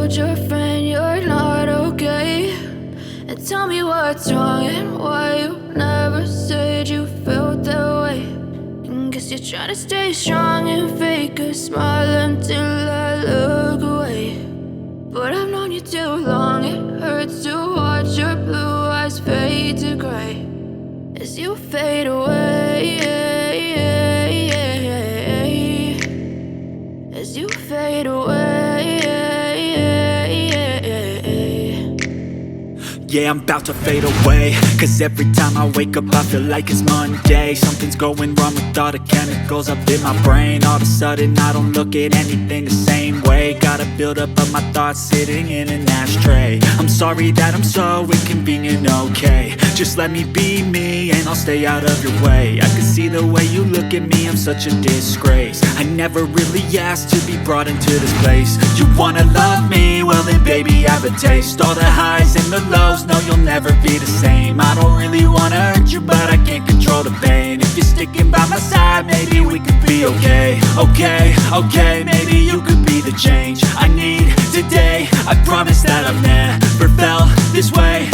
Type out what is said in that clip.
told your friend you're not okay, and tell me what's wrong and why you never said you felt that way. Guess you're trying to stay strong and fake a smile until I look away. But I've known you too long, it hurts to watch your blue eyes fade to gray as you fade away, as you fade away. Yeah, I'm about to fade away, cause every time I wake up I feel like it's Monday. Something's going wrong with all the chemicals up in my brain. All of a sudden I don't look at anything the same way. Got a build up of my thoughts sitting in an ashtray. I'm sorry that I'm so inconvenient, okay. Just let me be me and I'll stay out of your way. I can see the way you look at me, I'm such a disgrace. I never really asked to be brought into this place. You wanna love me? Well then baby have a taste. All the highs and the lows, no you'll never be the same. I don't really wanna hurt you but I can't control the pain. If you're sticking by my side maybe we could be okay. Okay, maybe you could be the change I need today. I promise that I've never felt this way